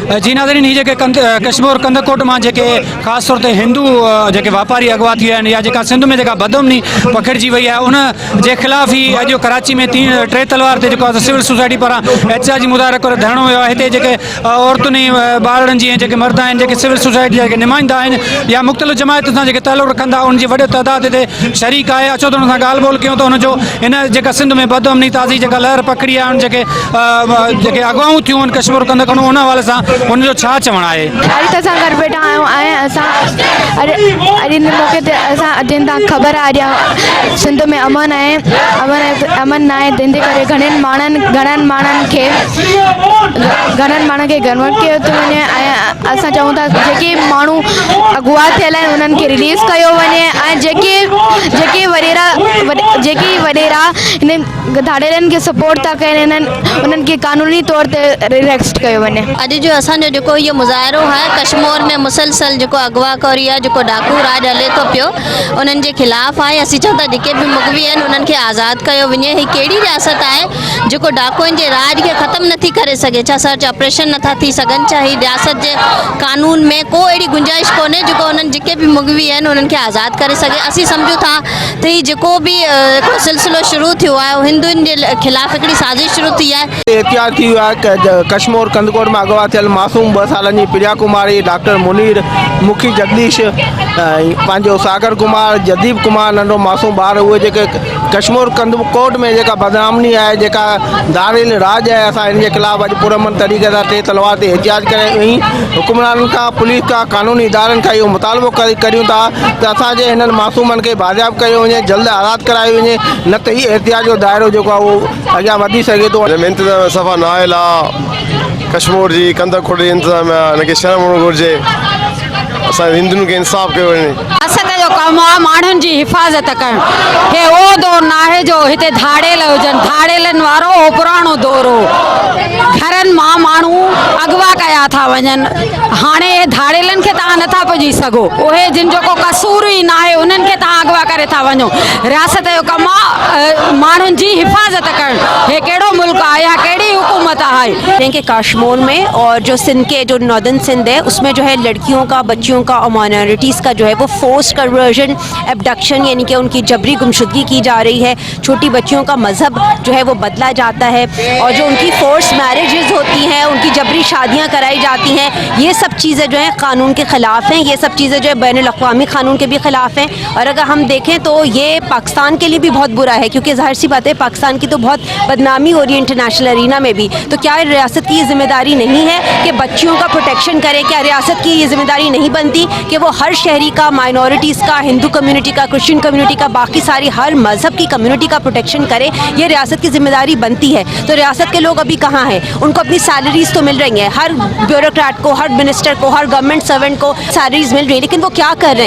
जी नाज़रीन, ही जेके कश्मीर कंदकोट में जेके ख़ास तौर ते हिंदू जेके वापारी अगवा थी या जेका सिंध में जेका बदअमनी पखिड़जी वही है उन जे खिलाफ़ ही अॼु कराची में 3 तलवार ते जेको सिविल सोसाइटी पारां एहतजाज मुज़ाहिरो करे धरणो हुयो आहे। हिते जेके औरतुनि ॿारनि जी जेके मर्द आहिनि जेके सिविल सोसाइटी जा जेके नुमाइंदा आहिनि या मुख़्तलिफ़ जमायत सां जेके तालुक़ रखंदा उनजी वॾे तइदाद हिते शरीक आहे। अचो त हुन सां ॻाल्हि ॿोल कयूं त हुनजो हिन जेका सिंध में बदअमनी ताज़ी जेका लहर पकड़ी आहे उन जेके अगवाऊं थियूं आहिनि कश्मीर कंदकोट उन हवाले सां उनजो छा चवणु आहे? अॼु असां घर वेठा आहियूं असां अॼु इन मौक़े ते असां जिन तव्हां ख़बर आहे अॼु सिंध में अमन आहे अमन न आहे जंहिंजे करे घणनि माण्हुनि खे गनवट कयो थो वञे ऐं असां चऊं था जेके माण्हू अगवा थियल आहिनि उन्हनि खे रिलीज़ कयो वञे ऐं जेके वॾेरा हिन धाड़ेलनि खे सपोर्ट था कनि उन्हनि खे कानूनी तौर ते रिलेक्स कयो वञे। अॼु जो असांजो जेको इहो मुज़ाहिरो आहे कश्मीर में मुसलसल जेको अगवाकारी आहे जेको डाकू राज हले थो पियो उन्हनि जे ख़िलाफ़ आहे। असीं चऊं था जेके बि मुग़वी आहिनि उन्हनि खे आज़ादु कयो वञे। हीअ कहिड़ी रियासत आहे जेको डाकुनि जे राज खे ख़तमु नथी करे सघे? छा सर्च ऑपरेशन नथा थी सघनि? छा हीअ रियासत जे कानून में को अहिड़ी गुंजाइश कोन्हे जेको उन्हनि जेके बि मुग़वी आहिनि उन्हनि खे आज़ादु करे सघे? असीं सम्झूं था त हीअ जेको बि सिलसिलो शुरू थियो आहे हिंदुनि जे ख़िलाफ़ हिकिड़ी साज़िश शुरू थी आहे। एहतियात थी वियो आहे कश्मीर कंदकोट में अगवा थियल मासूम 2 सालनि जी प्रिया कुमारी डॉक्टर मुनीर मुखी जगदीश पंहिंजो सागर कुमार जदीप कुमार नंढो मासूम ॿार उहे जेके कश्मीर कंदकोट में जेका बदनामी आहे जेका दारिल राज आहे असां हिन जे ख़िलाफ़ अॼु पुरअमन तरीक़े सां 3 तलवार ते एहतिजाज करे हुई। हुकुमराननि खां पुलिस खां कानूनी इदारनि खां इहो मुतालबो करियूं था त असांजे हिननि मासूमनि खे बाज़ियाब कयो वञे जल्द आज़ादु करायो वञे न त हीअ एहतिजाज जो दाइरो जेको आहे उहो अॻियां वधी सघे थो। इंतज़ाम सफ़ा न आयल आहे कश्मीर जी कंदकोट जी इंतज़ाम हिनखे शर्म हुअणु घुरिजे। असां हिंदुनि खे इंसाफ़ कयो वञे। रियासत जो कमु आहे माण्हुनि जी हिफ़ाज़त करणु। हे उहो दौर न आहे जो हिते धाड़ेल हुजनि। धाड़ेलनि वारो हो पुराणो दौर हो। घरनि मां माण्हू अगवा कया था वञनि। हाणे धाड़ेलनि खे तव्हां नथा पुॼी सघो। उहे जिन जो को कसूर ई न आहे उन्हनि खे तव्हां अगवा करे था वञो। रियासत जो कमु आहे माण्हुनि जी हिफ़ाज़त करणु। हे कहिड़ो मुल्क आहे या कहिड़ी हुकूमत आहे? कि कश्मीर में और जो सिंध के जो नॉर्दर्न सिंध है उसमें जो है लड़कियों का बच्चियों का और माइनॉरिटीज़ का जो है वो फोर्स कन्वर्जन एब्डक्शन यानी कि उनकी जबरी गुमशुदगी की जा रही है। छोटी बच्चियों का मज़हब जो है वो बदला जाता है और जो उनकी फोर्स मैरिजेस होती हैं उनकी जबरी शादियां कराई जाती हैं। ये सब चीज़ें जो हैं कानून के ख़िलाफ़ हैं। ये सब चीज़ें जो है बैनुल अक़वामी कानून के भी ख़िलाफ़ हैं। और अगर हम देखें तो ये पाकिस्तान के लिए भी बहुत बुरा है क्योंकि ज़ाहिर सी बात है पाकिस्तान की तो बहुत बदनामी हो रही है इंटरनेशनल अरीना में भी। तो क्या रियासत की ये जिम्मेदारी नहीं है कि बच्चियों का प्रोटेक्शन करे? क्या रियासत की ये जिम्मेदारी नहीं बनती कि वो हर शहरी का, माइनॉरिटीज़ का, हिंदू कम्युनिटी का, क्रिश्चियन कम्युनिटी का, बाकी सारी हर मज़हब की कम्युनिटी का प्रोटेक्शन करे? ये रियासत की जिम्मेदारी बनती है। तो रियासत के लोग अभी कहाँ हैं? उनको अपनी सैलरीज तो मिल रही हैं, हर ब्यूरोक्रेट को, हर मिनिस्टर को, हर गवर्नमेंट सर्वेंट को सैलरीज मिल रही है, लेकिन वो क्या कर रहे हैं?